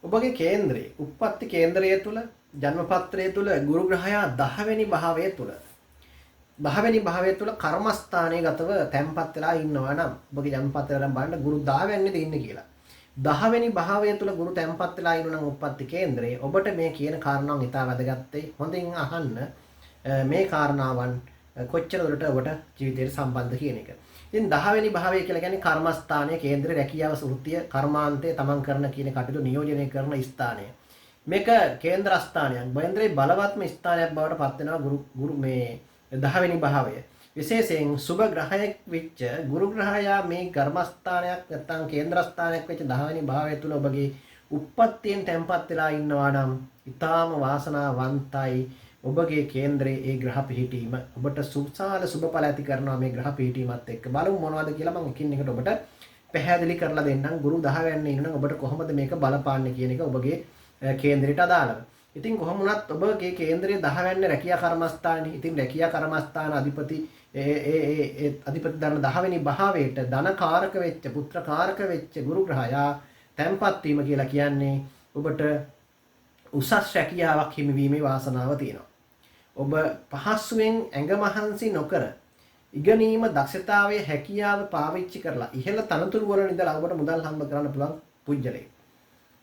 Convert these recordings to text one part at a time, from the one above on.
ඔබගේ කේන්ද්‍රයේ උප්පත්ති කේන්ද්‍රය තුල ජන්මපත්‍රය තුල ගුරු ග්‍රහයා 10 වෙනි භාවය තුල 10 වෙනි භාවය තුල කර්මස්ථානයේ ගතව තැන්පත් වෙලා ඉන්නවා නම් ඔබගේ ජන්මපත්‍රය වලින් බලන්න ගුරු 10 වෙනිද ඉන්නේ කියලා. 10 වෙනි භාවය තුල ගුරු තැන්පත් වෙලා ඉන්නවා නම් උප්පත්ති කේන්ද්‍රයේ ඔබට මේ කියන කාරණාවන් ඉතා වැදගත්යි. හොඳින් අහන්න මේ කාරණාවන් කොච්චර දුරට ඔබට ජීවිතයට සම්බන්ධ කියන එක. ඉතින් 10 වෙනි භාවය කියලා කියන්නේ කර්මස්ථානයේ කේන්ද්‍රේ රැකියාව වෘත්තිය කර්මාන්තයේ තමන් කරන කියන කටයුතු නියෝජනය කරන ස්ථානය. මේක කේන්ද්‍රස්ථානයක්. බේන්ද්‍රේ බලවත්ම ස්ථානයක් බවට පත් වෙනවා ගුරු මේ 10 වෙනි භාවය. විශේෂයෙන් සුබ ග්‍රහයක් වෙච්ච ගුරු ග්‍රහයා මේ කර්මස්ථානයක් නැත්නම් කේන්ද්‍රස්ථානයක් වෙච්ච 10 වෙනි භාවය තුල ඔබගේ උප්පත්තියෙන් තැන්පත් වෙලා ඉන්නවා නම් ඊටාම වාසනාවන්තයි. ඔබගේ කේන්ද්‍රයේ ඒ ග්‍රහ පිහිටීම ඔබට සුසාල සුබඵල ඇති කරනවා මේ ග්‍රහ පිහිටීමත් එක්ක. බලමු මොනවද කියලා මම එකින් එකට ඔබට පැහැදිලි කරලා දෙන්නම්. ගුරු 10 වෙනි ඉන්න නම් ඔබට කොහොමද මේක බලපාන්නේ කියන එක ඔබගේ කේන්ද්‍රයට අදාළව. ඉතින් කොහොම වුණත් ඔබගේ කේන්ද්‍රයේ 10 වෙනි රැකියා කර්මස්ථානේ. ඉතින් රැකියා කර්මස්ථාන අධිපති ඒ අධිපති ධර්ම 10 වෙනි භාවයට ධනකාරක වෙච්ච පුත්‍රකාරක වෙච්ච ගුරු ග්‍රහයා තැන්පත් වීම කියලා කියන්නේ ඔබට උසස් රැකියාවක් හිමිවීමේ වාසනාව තියෙනවා. ඔබ පහසුවෙන් ඇඟ මහන්සි නොකර ඉගෙනීම දක්ෂතාවයේ හැකියාව පාවිච්චි කරලා ඉහළ තනතුරු වල ඉඳලා ඔබට මුදල් හම්බ කරන්න පුළුවන් පුජ්‍යලේ.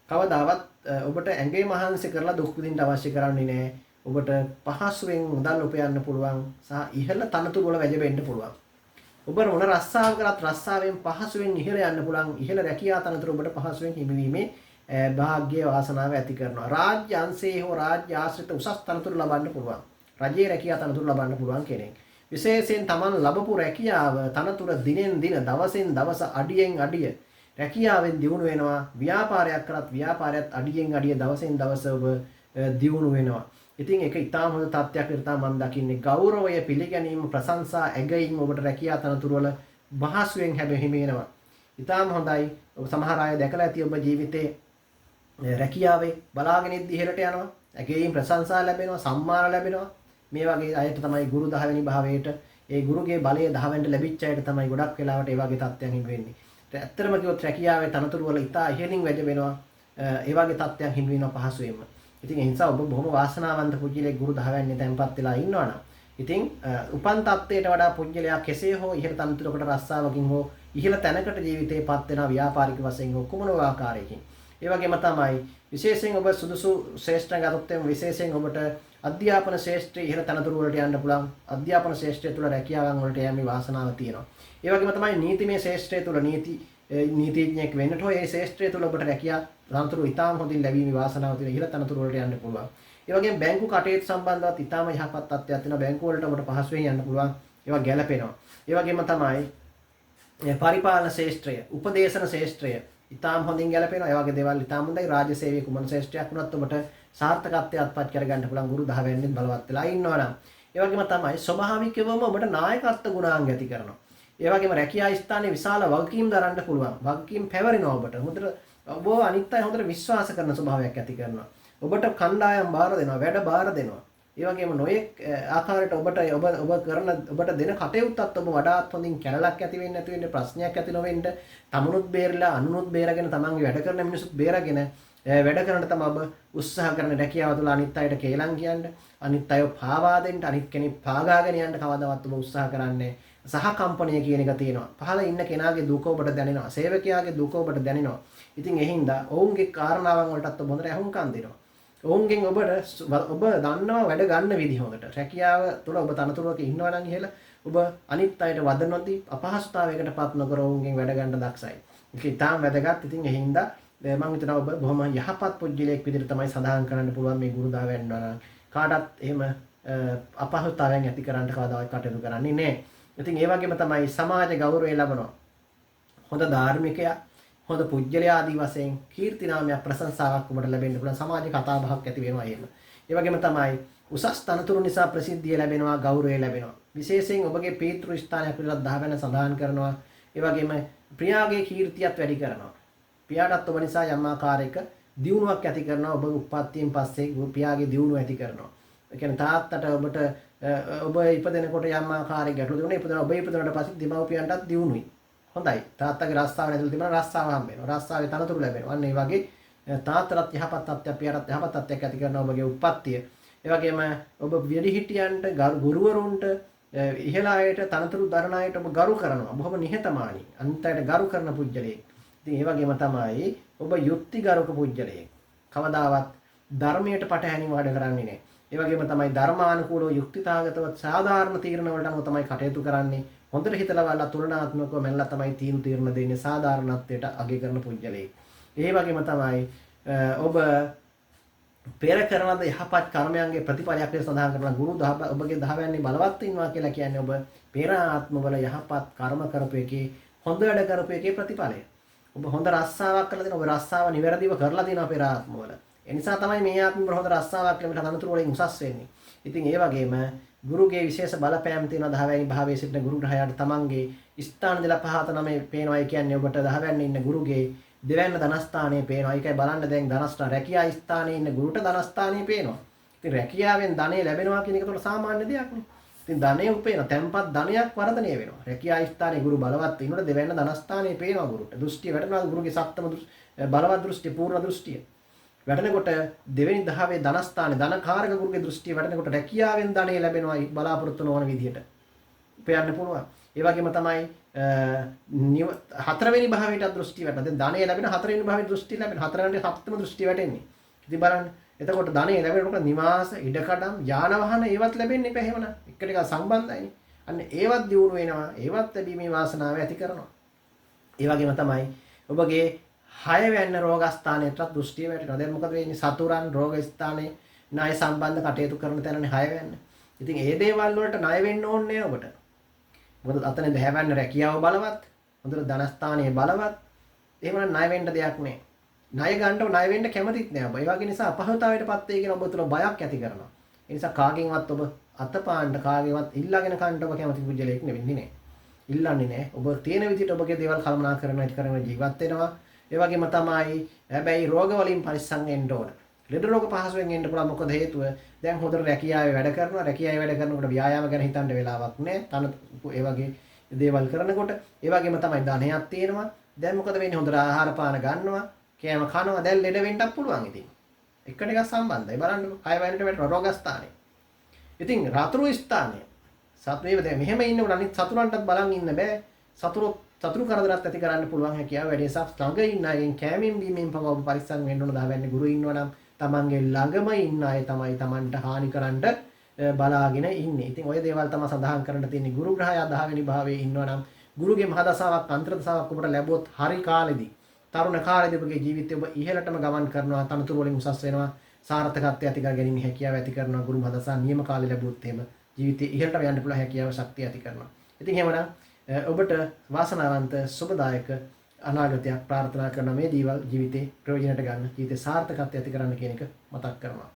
කවදාවත් ඔබට ඇඟේ මහන්සි කරලා දුක් විඳින්න අවශ්‍ය කරන්නේ නැහැ. ඔබට පහසුවෙන් මුදල් උපයන්න පුළුවන් සහ ඉහළ තනතුරු වල වැජඹෙන්න පුළුවන්. ඔබ මොන රස්සාව කරත් රස්සාවෙන් පහසුවෙන් ඉහළ යන්න පුළුවන්. ඉහළ රැකියා තනතුරු ඔබට පහසුවෙන් හිමිවීමේ භාග්‍ය වාසනාව ඇති කරනවා. රාජ්‍ය අංශයේ හෝ රාජ්‍ය ආශ්‍රිත උසස් තනතුරු ලබන්න පුළුවන්. රජයේ රැකියා තනතුරු ලබන්න පුළුවන් කෙනෙක්. විශේෂයෙන් Taman ලැබපු රැකියාව තනතුර දිනෙන් දින දවසෙන් දවස අඩියෙන් අඩිය රැකියාවෙන් දියුණු වෙනවා. ව්‍යාපාරයක් කරත් ව්‍යාපාරයත් අඩියෙන් අඩිය දවසෙන් දවස ඔබ දියුණු වෙනවා. ඉතින් ඒක ඉතාම හොඳ තත්ත්වයක් විතර මම දකින්නේ. ගෞරවය පිළිගැනීම ප්‍රශංසා ඇගීම ඔබට රැකියා තනතුරු වල පහසුවෙන් හිමිවෙනවා. ඉතාම හොඳයි. ඔබ සමහර අය දැකලා ඇති ඔබ ජීවිතේ රැකියාවේ බලාගෙන ඉද්දි ඉහළට යනවා. ඇගීම් ප්‍රශංසා ලැබෙනවා, සම්මාන ලැබෙනවා. මේ වගේ අයට තමයි ගුරු 10 වෙනි භාවයට ඒ ගුරුගේ බලය 10 වෙනිට ලැබිච්ච අයට තමයි ගොඩක් වෙලාවට ඒ වගේ තත්ත්වයන් හිමි වෙන්නේ. ඇත්තටම කිව්වොත් රැකියාවේ තනතුරු වල ඉතා ඉහළින් වැඩ වෙනවා. ඒ වගේ තත්ත්වයන් හිමි වෙනවා පහසුවෙන්ම. ඉතින් ඒ නිසා ඔබ බොහොම වාසනාවන්ත පුජ්‍යලේ ගුරු 10 වෙනි තැන්පත් වෙලා ඉන්නවනම් ඉතින් උපන් තත්ත්වයට වඩා පුජ්‍යලයා කෙසේ හෝ ඉහළ තනතුරකට රස්සාවකින් හෝ ඉහළ තැනකට ජීවිතේපත් වෙනවා ව්‍යාපාරික වශයෙන් හෝ කුමන ආකාරයකින්. ඒ වගේම තමයි විශේෂයෙන් ඔබ සුදුසු ශ්‍රේෂ්ඨ ගතොත් විශේෂයෙන් ඔබට අධ්‍යාපන ශ්‍රේෂ්ඨයේ ඉහළ තනතුරු වලට යන්න පුළුවන්. අධ්‍යාපන ශ්‍රේෂ්ඨය තුළ රැකියාවන් වලට යෑමේ වාසනාව තියෙනවා. ඒ වගේම තමයි නීතිමය ශ්‍රේෂ්ඨය තුළ නීතිඥයෙක් වෙන්නට හෝ ඒ ශ්‍රේෂ්ඨය තුළ ඔබට රැකියා තනතුරු ඉතාම හොඳින් ලැබීමේ වාසනාව තියෙන ඉහළ තනතුරු වලට යන්න පුළුවන්. ඒ වගේම බැංකු කටයුතු සම්බන්ධවත් ඉතාම යහපත් තත්ත්වයක් තියෙනවා. බැංකු වලට ඔබට පහසුවෙන් යන්න පුළුවන්. ඒවා ගැලපෙනවා. ඒ වගේම තමයි පරිපාලන ශ්‍රේෂ්ඨය, උපදේශන ශ්‍රේෂ්ඨය ඉතාම හොඳින් ගැලපෙනවා. ඒ වගේ දේවල් ඉතාම හොඳයි. රාජ්‍ය සේවයේ කුමන ශ්‍රේෂ්ඨයක් වුණත් ඔබට සාර්ථකත්වයට අත්පත් කරගන්න පුළුවන් ගුරු 10 වෙනින් බලවත් වෙලා ඉන්නවනම්. ඒ වගේම තමයි ස්වභාවිකවම ඔබට නායකත්ව ගුණාංග ඇති කරනවා. ඒ වගේම රැකියා ස්ථානයේ විශාල වගකීම් දරන්න පුළුවන්. වගකීම් පැවරෙනවා ඔබට. හොඳට ඔබ අනිත් අය හොඳට විශ්වාස කරන ස්වභාවයක් ඇති කරනවා. ඔබට කණ්ඩායම් බාර දෙනවා, වැඩ බාර දෙනවා. ඒ වගේම නොයෙක් ආකාරයට ඔබ කරන ඔබට දෙන කටයුත්තත් ඔබ වඩාත් හොඳින් කැලලක් ඇති වෙන්නේ නැති වෙන්නේ, ප්‍රශ්නයක් ඇති නොවෙන්න, තමුණුත් බේරලා අනුනුත් බේරගෙන තමන්ගේ වැඩ කරන මිනිස්සුත් බේරගෙන වැඩ කරන්න තමයි ඔබ උත්සාහ කරන රැකියාව තුළ අනිත් අයට කේලම් කියන්න, අනිත් අයව පාවා දෙන්න, අනිත් කෙනෙක් පාගාගෙන යන්න කවදාවත් ඔබ උත්සාහ කරන්නේ සහ කම්පණය කියන එක තියෙනවා. පහළ ඉන්න කෙනාගේ දුක ඔබට දැනෙනවා, සේවකයාගේ දුක ඔබට දැනෙනවා. ඉතින් එහින්දා ඔවුන්ගේ කාරණාවන් වලටත් ඔබ හොඳට අහුම්කම් දෙනවා. ඔවුන්ගෙන් ඔබ දන්නවා වැඩ ගන්න විදිහ හොඳට. රැකියාව තුළ ඔබ තනතුරක ඉන්නවා නම් ඉහළ ඔබ අනිත් අයට වද නොදී අපහසුතාවයකටපත් නොකර ඔවුන්ගෙන් වැඩ ගන්න දක්ෂයි. ඒක ඉතාම වැදගත්. ඉතින් එහින්දා මම හිතනවා ඔබ බොහොම යහපත් පුජ්‍යලයක් විදිහට තමයි සඳහන් කරන්න පුළුවන් මේ ගුරු 10 වෙනිනවා නම් කාටත් එහෙම අපහසුතාවයන් ඇති කරන්න කවදාවත් කටයුතු කරන්නේ නැහැ. ඉතින් ඒ වගේම තමයි සමාජ ගෞරවය ලබනවා. හොඳ ධාර්මිකයා, හොඳ පුජ්‍යලයා ආදී වශයෙන් කීර්ති නාමයක් ප්‍රශංසාවක් ඔබට ලැබෙන්න පුළුවන්. සමාජ කතා බහක් ඇති වෙනවා එහෙම. ඒ වගේම තමයි උසස් තනතුරු නිසා ප්‍රසිද්ධිය ලැබෙනවා, ගෞරවය ලැබෙනවා. විශේෂයෙන් ඔබගේ පීතෘ ස්ථානයක් පිළිබඳව 10 වෙනි සඳහන් කරනවා. ඒ වගේම ප්‍රියාගේ කීර්තියත් වැඩි කරනවා. පියාටත් ඔබ නිසා යම් ආකාරයක දියුණුවක් ඇති කරනවා. ඔබ උප්පත්තියෙන් පස්සේ පියාගේ දියුණුව ඇති කරනවා. ඒ කියන්නේ තාත්තට ඔබට ඔබ ඉපදෙනකොට යම් ආකාරයක ගැටලු තිබුණා. ඔබ ඉපදුනට පස්සේ දෙමව්පියන්ටත් දියුණුයි. හොඳයි. තාත්තගේ රස්සාව නැතුළු තිබුණා රස්සාව හම්බ වෙනවා. රස්සාවේ තනතුරු ලැබෙනවා. අන්න ඒ වගේ තාත්තටත් යහපත් තත්ත්වයක් පියාටත් යහපත් තත්ත්වයක් ඇති කරන ඔබගේ උප්පත්තිය. ඒ වගේම ඔබ වැඩිහිටියන්ට ගුරුවරුන්ට ඉහළ අයට තනතුරු දරන අයට ඔබ ගරු කරනවා. බොහොම නිහතමානී. අන්තයට ගරු කරන පුජ්‍යලයෙක්. ඉතින් ඒ වගේම තමයි ඔබ යුක්තිගරුක පුජ්‍යලයෙක්. කවදාවත් ධර්මයට පටහැනිව වැඩ කරන්නේ නැහැ. ඒ වගේම තමයි ධර්මානුකූලව යුක්තිතාගතව සාධාරණ තීරණ වලට අනුව තමයි කටයුතු කරන්නේ. හොඳට හිතලා බලලා තුලනාත්මකව මෙල්ලා තමයි තීරණ දෙන්නේ සාධාරණත්වයට අගය කරන පුජ්‍යලයෙක්. ඒ වගේම තමයි ඔබ පෙර කරන ලද යහපත් කර්මයන්ගේ ප්‍රතිඵලයක් ලෙස සඳහන් කරන ගුරු ඔබගේ දහවැන්නේ බලවත් වෙනවා කියලා කියන්නේ ඔබ පෙර ආත්මවල යහපත් කර්ම කරපු එකේ හොඳ වැඩ කරපු එකේ ප්‍රතිඵලය. ඔබ හොඳ රස්සාවක් කරලා දෙනවා. ඔබ රස්සාව නිවැරදිව කරලා දෙනවා පෙර ආත්මවල. ඒ නිසා තමයි මේ ආත්ම හොඳ රස්සාවක් ලැබෙන්න තනතුරු වලින් උසස් වෙන්නේ. ඉතින් ඒ වගේම ගුරුගේ විශේෂ බලපෑම් තියෙන දහවැනි භාවයේ සිටින ගුරු ග්‍රහයාට තමන්ගේ ස්ථාන දෙලා පහත නමේ පේනවායි කියන්නේ ඔබට දහවැන්නේ ඉන්න ගුරුගේ දෙවැන්න ධනස්ථානයේ පේනවා. ඒකයි බලන්න දැන් ධනස්ථාන රැකියා ස්ථානයේ ඉන්න ගුරුට ධනස්ථානයේ පේනවා. ඉතින් රැකියාවෙන් ධනෙ ලැබෙනවා කියන එක උඩ සාමාන්‍ය දෙයක් නේ. ඉතින් ධනෙ උපේන තැම්පත් ධනයක් වර්ධනය වෙනවා. රැකියා ස්ථානයේ ගුරු බලවත් වෙනකොට දෙවැන්න ධනස්ථානයේ පේනවා ගුරුට. දෘෂ්ටි වැටෙනවා ගුරුගේ සක්තම බලවත් දෘෂ්ටි පූර්ණ දෘෂ්ටිය. වැටෙනකොට දෙවෙනි දහවේ ධනස්ථානයේ ධනකාරක ගුරුගේ දෘෂ්ටිය වැටෙනකොට රැකියාවෙන් ධනෙ ලැබෙනවා බලාපොරොත්තු නොවන විදිහට. උපයන්න පුළුවන්. ඒ වගේම තමයි හතරවෙනි භාවයට දෘෂ්ටි වැටෙනවා. දැන් ධනෙ ලැබෙන හතරවෙනි භාවයේ දෘෂ්ටි ලැබෙන හතරවෙනි සප්තම දෘෂ්ටි වැටෙන්නේ. ඉතින් බලන්න. එතකොට ධනෙ ලැබෙනකොට නිවාස, ඉඩකඩම්, යාන ವಾಹන ඒවත් ලැබෙන්නේ නැහැ එහෙමනම්. එකට එක සම්බන්ධයිනේ. අන්න ඒවත් දියුණු වෙනවා. ඒවත් ලැබීමේ වාසනාව ඇති කරනවා. ඒ වගේම තමයි ඔබගේ 6 වෙනි රෝගස්ථානයටත් දෘෂ්ටි වැටෙනවා. දැන් මොකද වෙන්නේ? සතුරන් රෝග ස්ථානයේ ණය සම්බන්ධ කටයුතු කරන තැනනේ 6 වෙනි. ඉතින් ඒ දේවල් වලට ණය වෙන්න ඕනේ නෑ ඔබට. මොකද අතන දැහැවැන්න රැකියාව බලවත්, හොඳට ධනස්ථානයේ බලවත්. එහෙමනම් ණය වෙන්න දෙයක් නෑ. ණය ගන්නව ණය වෙන්න කැමතිත් නෑ ඔබ. ඒ වගේ නිසා අපහසුතාවයටපත් වෙයි කියන ඔබ තුළ බයක් ඇති කරනවා. ඒ නිසා කාගෙන්වත් ඔබ අතපාන්න කාගෙන්වත් ඉල්ලගෙන කන්න ඔබ කැමති පුජ්‍යලයක් නෙවෙන්නේ නෑ. ඉල්ලන්නේ නෑ. ඔබ තියෙන විදිහට ඔබගේ දේවල් කල්පනා කරන ජීවත් වෙනවා. ඒ වගේම තමයි හැබැයි රෝග වලින් පරිස්සම් වෙන්න ඕන. ලෙඩ රෝග පහසුවෙන් එන්න පුළුවන්. මොකද හේතුව දැන් හොඳට රැකියාවේ වැඩ කරනවා. රැකියාවේ වැඩ කරනකොට ව්‍යායාම ගැන හිතන්න වෙලාවක් නැහැ. ඒ වගේ දේවල් කරනකොට ඒ වගේම තමයි ධනයක් තියෙනවා. දැන් මොකද වෙන්නේ? හොඳට ආහාර පාන ගන්නවා. කෑම කනවා. දැන් ලෙඩ වෙන්නත් පුළුවන් ඉතින්. එකට එක සම්බන්ධයි. බලන්නකො. 6 වෙනිට වැටෙන රෝගස්ථානේ. ඉතින් රාත්‍රෝ ස්ථානයේ සත්වේව දැන් මෙහෙම ඉන්නකොට අනිත් සතුරන්ටත් බලන් ඉන්න බෑ. සතුරු කරදරත් ඇති කරන්න පුළුවන් හැකියාව වැඩි නිසා ළඟ ඉන්න අයගෙන් කැමෙන් බීමෙන් පව ඔබ පරිස්සම් වෙන්න ඕන. දහවැන්නේ ගුරු ඉන්නවනම් තමන්ගේ ළඟම ඉන්න අය තමයි තමන්ට හානි කරන්න බලාගෙන ඉන්නේ. ඉතින් ওই දේවල් තමයි සඳහන් කරන්න තියෙන්නේ. ගුරු ග්‍රහයා 10 වෙනි භාවයේ ඉන්නවනම් ගුරුගේ මහදසාවක් අන්තර්දසාවක් ඔබට ලැබුවොත් හරි කාලෙදී තරුණ කාලෙදී ඔබගේ ජීවිතය ඔබ ඉහළටම ගමන් කරනවා. තනතුරු වලින් උසස් වෙනවා. සාර්ථකත්වය ඇති කර ගැනීම හැකියාව ඇති කරනවා. ගුරු මහදසා නියම කාලේ ලැබුවොත් එහෙම ජීවිතය ඉහළට යන්න පුළුවන් හැකියාව ශක්තිය ඇති කරනවා. ඉතින් එහෙමනම් ඔබට වාසනාවන්ත සුබදායක අනාගතයක් ප්‍රාර්ථනා කරන මේ දේවල් ජීවිතේ ප්‍රයෝජනට ගන්න ජීවිතේ සාර්ථකත්වය ඇති කරන්න කියන එක මතක් කරනවා.